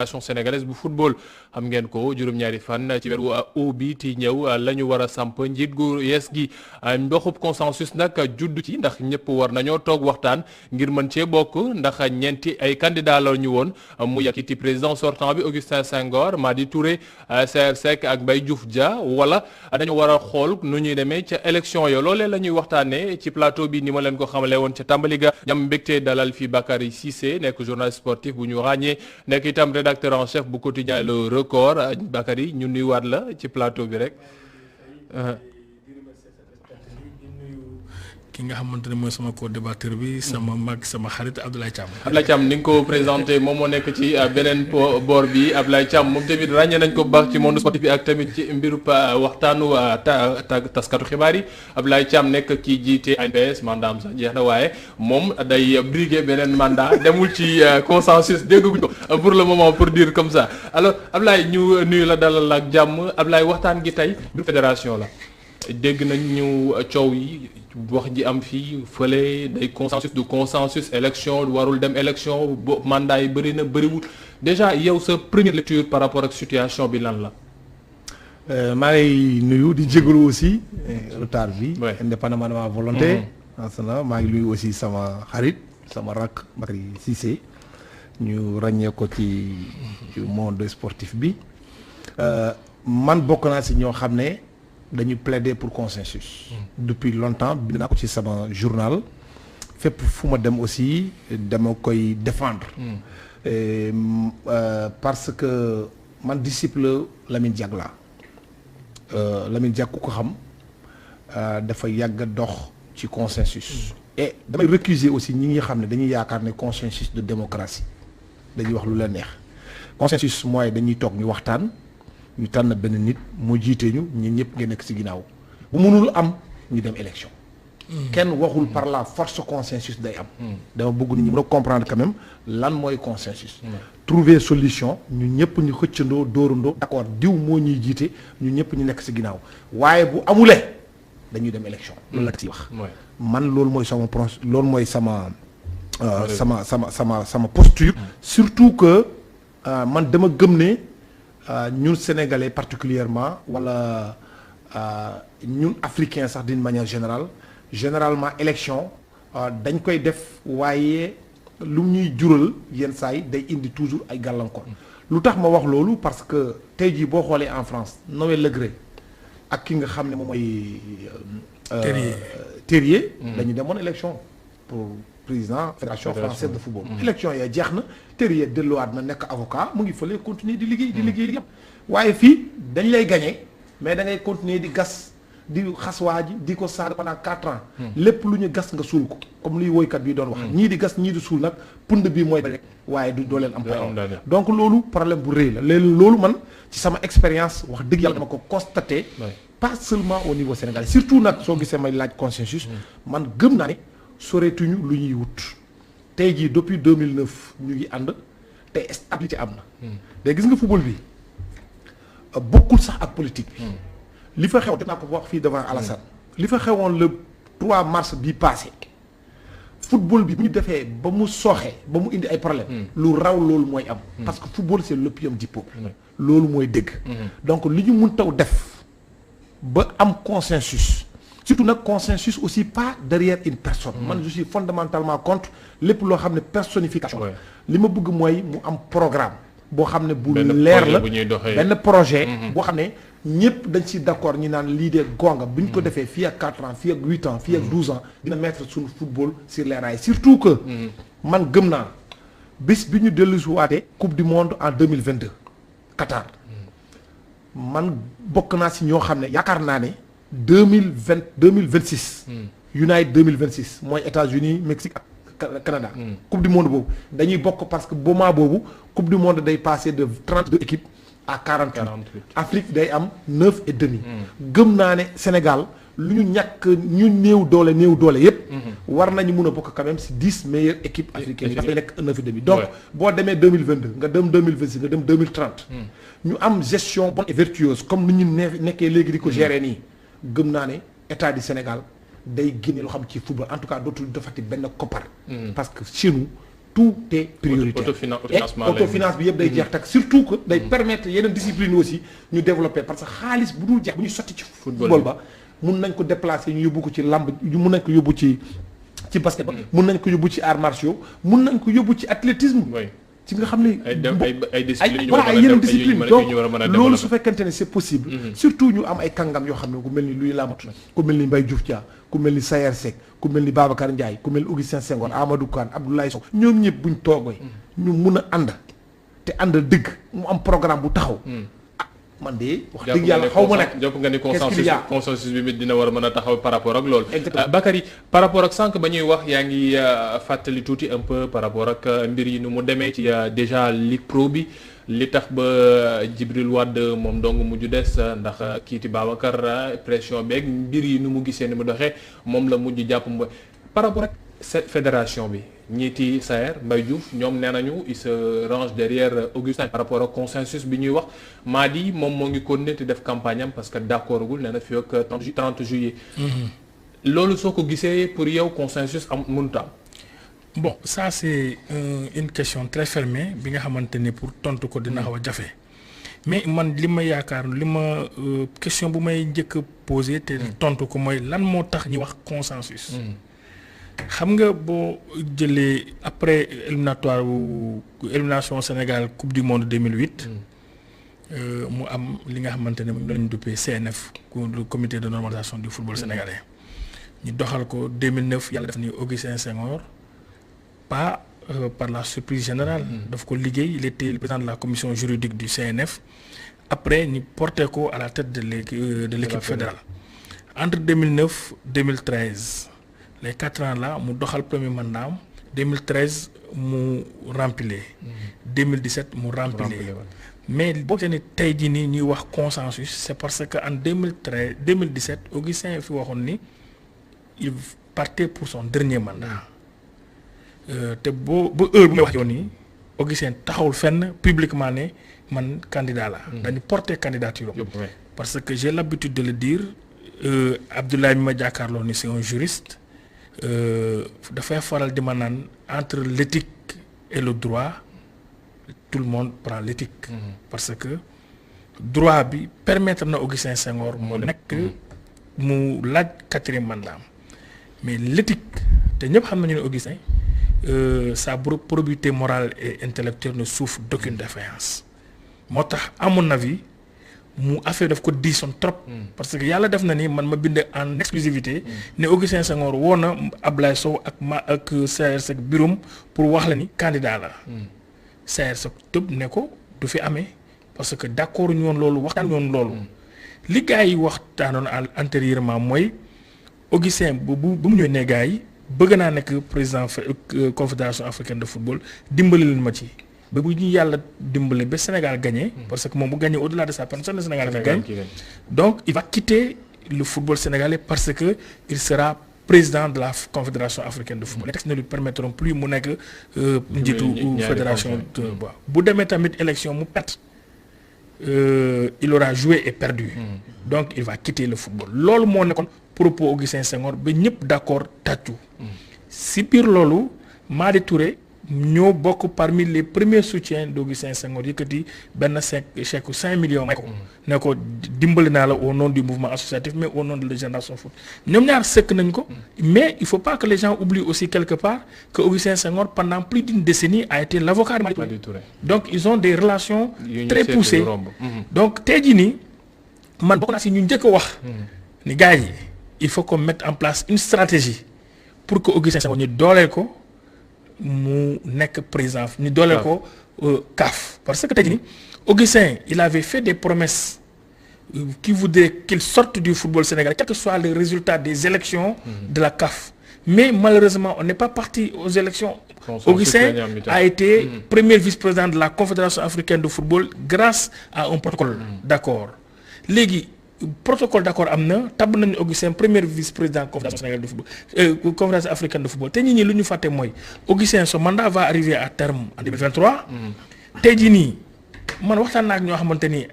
sénégalaise bu football xam ngeen ko juróom-ñaari fan ci weeru août bi ti ñëw la ñu war a samp njiit gu yees gi ndoxub consensus nag judd ci ndax ñëpp war nañoo toog waxtaan ngir mën cee bokk ndax ñeenti ay candidat la ñu woon mu yàkkiti président sortant bi Augustin Senghor Madi Touré Saër Seck ak Mbaye Diouf Dia wala dañu war a xool nu ñuy demee ca élection yo loolee la ñuy waxtaanee ci plateau bi ni ma leen ko xamale woon ca tàmbali ga ñam mbégte dalal fi Bakary Cissé nekk journaliste sportif bu ñu ràññee nekk itam rédacteur en chef bu quotidien Le Record Bakary ñu nuyuwaat la ci plateau bi rek. ki nga xamante ne mooy sama co-débatteur bi sama mag sama xarit Abdoulaye Thiam. Abdoulaye Thiam ni nga ko présenté moom moo nekk ci beneen boor bi Abdoulaye Thiam moom tamit ràññee nañ ko bu baax ci monde sportif bi ak tamit ci mbiru waxtaanu taskatu xibaar yi Abdoulaye Thiam nekk ci jiite ANPS mandaam sax jeex na waaye moom day briguer beneen mandat demul ci consensus dégguñ ko pour le moment pour dire comme ça alors Abdoulaye ñu nuyu la dalal ak jàmm Abdoulaye waxtaan gi tey mbiru fédération la dégg nañ ñu coow yi wax ji am fii fële day consensus du consensus élection warul dem élection mandat yi bëri na bëriwul déjà yow sa première lecture par rapport ak situation bi lan la. maa ngi nuyu di jégalu aussi retard bi. indépendamment de ma volonté. maa ngi nuyu aussi sama xarit sama rakk Bakary Cissé ñu ràññee ko ci monde sportif bi man bokk naa si ñoo xam ne. dañuy plaider pour consensus. depuis longtemps bind naa ko ci sama journal fépp fu ma dem aussi dama koy défendre. Parce que man disciple Lamine Diack la Lamine Diack ku ko xam dafa yàgg dox ci consensus. et damay récuser aussi ñi nga xam ne dañuy yaakaar ne consensus de démocratie dañuy wax lu leen neex consensus mooy dañuy toog ñu waxtaan. ñu tànn benn nit mu jiite ñu ñun ñëpp ngeen nekk ci ginnaaw bu mënul am ñu dem élection. kenn waxul par la force consensus day am. dama bëgg nit ñi mën a comprendre quand même lan mooy consensus. trouver solution ñun ñëpp ñu xëccandoo dóorandoo. d'accord diw moo ñuy jiite ñun ñëpp ñu nekk ci ginnaaw waaye bu amulee dañuy dem élection. loolu la ci wax. man loolu mooy sama loolu mooy sama sama posture. surtout que man dama gëm ne. ñun sénégalais particulièrement wala ñun africains sax d'une manière généralement élection dañ koy def waaye lu ñuy jural yenn saa yi day indi toujours ay gàllankoor. lu tax ma wax loolu parce que tey jii boo xoolee en France Noël Le Graët ak ki nga xam ne moom mooy. Terrier. dañu demoon élection pour. président fédération française de football. élection ya jeex na Terrier delluwaat na nekk avocat mu ngi fële continuer di liggéey yëpp. waaye fii dañ lay gagner mais da ngay continuer di gas di xas waa ji di ko saaga pendant 4 ans. lépp lu ñu gas nga suul ko comme luy woykat bi doon wax. ñii di gas ñii di suul nag pund bi mooy rek waaye du doo leen am. donc loolu problème bu rëy la léegi loolu man ci sama expérience wax dëgg yàlla dama ko constaté. pas seulement au niveau sénégalais surtout nag soo gisee may laaj consensus. man gëm naa ne. soreetuñu lu ñuy wut tey jii depuis 2009 ñu ngi ànd te stabilité am na. te gis nga football bi bokkul sax ak politique bi. li fa xew dinaa ko wax fii devant Alassane. li fa xewoon le 3 mars bi passé football bi bu ñu defee ba mu sooxee ba mu indi ay problème lu raw loolu mooy am. parce que football c'est l'opium du peuple. loolu mooy dëgg. donc li ñu mun taw def ba am consensus. surtout nag consensus aussi pas derrière une personne. man je suis fondamentalement contre lépp loo xam ne personnification. li ma bëgg mooy mu am programme. boo xam ne bu leer la benn projet. boo xam ne ñëpp dañ ci d'accord ñi naan lii de gonga bu ñu ko defee fii ak 4 ans fii ak 8 ans fii ak 12 ans dina mettre suñu football sur les rails surtout que. man gëm naa bis bi ñu dellusiwaatee coupe du monde en 2022 Qatar. man bokk naa ci ñoo xam ne yaakaar naa ne. 2026. United 2026 mooy États-Unis Mexique ak Canada. coupe du monde boobu dañuy bokk parce que moment boobu coupe du monde day passer de 32 équipes à 48. Afrique day am 9 et demi. gëm naa ne Sénégal lu ñu ñàkk ñu néew doole yépp war nañu mun a bokk quand même ci 10 meilleures équipes africaines yi dafay nekk 9 et demi. donc boo demee 2022 nga dem 2026 nga dem 2030. ñu am gestion bonne et vertueuse comme ni ñu nekkee léegi di ko gérer nii. gëm naa ne état du Sénégal day génne loo xam ci football en tout cas dootul defati benn koppar. parce que chez nous tout est prioritaire. Autofinance bi yëpp day jeex tak surtout que day permettre yeneen discipline aussi ñu développer parce que xaalis bu dul jeex bu ñu sotti ci football ba mun nañ ko déplacer ñu yóbbu ko ci lamb mun nañ ko yóbbu ci basket ba mun nañ ko yóbbu ci arts martiaux mun nañ ko yóbbu ci athlétisme ci nga xam ne ay discipline ay yeneen discipline donc loolu su fekkente ne c'est possible surtout ñu am ay kàngam yoo xam ne ku mel ni Louis Lamatu ku mel ni Mbaye Diouf Dia ku mel ni Sayer Seck ku mel ni Babacar Ndiaye ku mel ni Augustin Senghor Amadou Kane Abdoulaye Sow ñoom ñëpp buñ toogee ñu mun a ànd te ànd dëgg mu am programme bu taxaw man de wax dëgg yàlla xaw ma nag jàpp nga ni consensus bi dina war a mën a taxaw par rapport ak loolu Bakary par rapport ak sànq ba ñuy wax yaa ngi fàttali tuuti un peu par rapport ak mbir yi nu mu demee ci déjà Ligue Pro bi li tax ba Djibril Wade moom dong mujj des ndax kiiti Babacar pression beeg mbir yi nu mu gisee ni mu doxee moom la mujj jàpp mooy par rapport ak fédération bi ñiiti Saer Mbaye Diouf ñoom nee nañu il se range derrière Augustin par rapport ak consensus bi ñuy wax Madi moom moo ngi continuer te def campagne am parce que d'accord gul nee na fii ak 30 juillet. loolu soo ko gisee pour yow consensus am mënut am. bon ça c'est une question très fermée bi nga xamante ni pour tontu ko dina xaw a jafe mais man li ma yaakaar li ma question bu may njëkk a poser te tontu ko mooy lan moo tax ñu wax consensus. xam nga boo jëlee après élimination Sénégal Coupe du Monde 2008 mu am li nga xamante ne moom lañu duppee CNF le comité de normalisation du football sénégalais ñu doxal ko 2009 yàlla def ni Augustin Senghor pas par la surprise générale daf ko liggéey il était le président de la commission juridique du CNF après ñu porté ko à la tête de l'équipe fédérale entre 2009 2013 les 4 ans là mu doxal premier mandat 2013 mu rempilé 2017 mu rempilé mais boo xamante ni tey jii nii ñuy wax consensus c'est parce que en 2017 Augustin fi waxoon ni il partait pour son dernier mandat te ba heure bu may wax yoon nii Augustin taxawul fenn publiquement ne man candidat la dañu porter candidature parce que j'ai l'habitude de le dire Abdoulaye mi ma jàkkaarloo ni c'est un juriste dafay faral di ma naan entre l'éthique et le droit tout le monde prend l'éthique parce que droit bi permettre na Augustin Senghor mu nekk mu laaj 4e mandat mais l'éthique te ñëpp xam nañu ne Augustin sa probité morale et intellectuelle ne souffre d'aucune défaillance moo tax à mon avis mu affaire daf ko diisoon trop parce que yàlla def na ni man ma bind en exclusivité ne Augustin Senghor woo na Ablaye Sow ak Saer Seck birum pour wax la ni candidat la Saer Seck tëb ne ko du fi amee parce que d'accord ñu woon loolu waxtaan woon loolu li gars yi waxtaanoon antérieurement mooy Augustin bu mu ñëwee ne gars yi bëgg naa nekk président confédération africaine de football dimbali leen ma ci ba bu ñu yàlla dimbali ba Sénégal gagné parce que moom bu gagné au-delà de sa personne le Sénégal va gagner donc il va quitter le football sénégalais parce que il sera président de la confédération africaine de football. Les textes ne lui permettront plus mu nekk njiitu fédération bu demee tamit élection mu perte il aura joué et perdu donc il va quitter le football loolu moo nekkoon propos Augustin Senghor ba ñëpp d'accord tàccu si biir loolu Madi Touré ñoo bokk parmi les premiers soutiens d'Augustin Senghor yëkkati benn chèque 5 millions may ko ne ko dimbali naa la au nom du mouvement associatif mais au nom de la génération foot ñoom ñaar sëkk nañ ko mais il faut pas que les gens oublient aussi quelque part que Augustin Senghor pendant plus d'une décennie a été l'avocat de Madi Touré donc ils ont des relations très poussées donc tey jii nii man bokk naa si ñu njëkk a wax ni gars yi il faut qu'on mette en place une stratégie pour que Augustin Senghor ñu dooleel ko mu nekk président ñu dooleel ko CAF parce que tey jii Augustin il avait fait des promesses qui voudraient qu'il sorte du football sénégalais quel que soit le résultat des élections de la CAF mais malheureusement on n'est pas parti aux élections Augustin a été premier vice-président de la Confédération africaine de football grâce à un protocole d'accord léegi protocole d'accord am na tabb nañu Augustin premier vice-président confédération sénégalaise de football confédération africaine de football te ñi lu ñu fàtte mooy Augustin son mandat va arriver à terme en 2023 tey jii nii man waxtaan naa ak ñoo xamante ni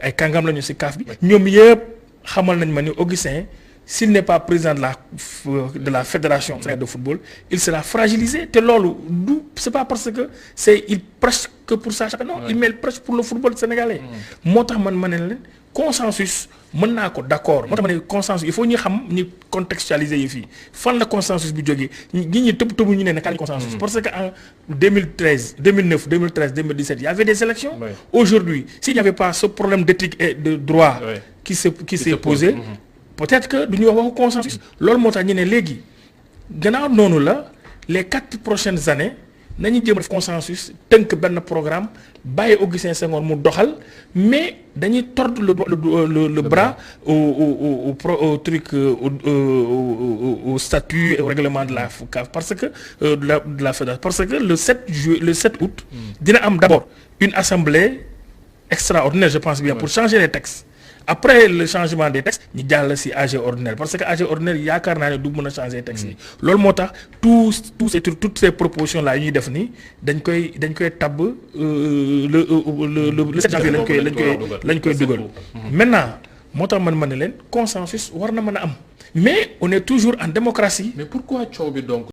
ay kàngam lañu ci CAF bi ñoom yëpp xamal nañ ma ni Augustin s'il n'est pas président de la fédération de football, il sera fragilisé. Te loolu du c'est pas parce que il prêche que pour ça chaque non, il met le prêche pour le football sénégalais. moo tax man ma ne leen consensus mën naa ko d'accord moo tax ma ne consensus il faut ñu xam ñu contextualiser yi fii fan la consensus bi jógee ñi tëb ñu ne kañ consensus parce que en 2013 2009 2013 2017 il y avait des élections. Oui. Aujourd'hui s'il n'y avait pas ce problème d'éthique et de droit. Oui. qui s'est posé. Peut-être que du ñu wax waxu consensus. loolu moo tax ñu ne léegi gannaaw noonu la les 4 prochaines années nañu jéem a def consensus tënk benn programme bàyyi Augustin Senghor mu doxal mais dañuy tordre le bras au truc au statut et au règlement de la CAF parce que de la fédération parce que le 7 août dina am d'abord une assemblée extraordinaire je pense bien pour changer les textes. Après le changement des textes ñu jàll ci AG ordinaire parce que AG ordinaire yaakaar naa ne du mën a changer texte yi loolu moo tax toutes ces propositions là yu ñuy def nii dañ koy tabb le 7 janvier lañ koy dugal maintenant moo tax man ne leen consensus war na mën a am mais on est toujours en démocratie. Mais pourquoi coow bi donc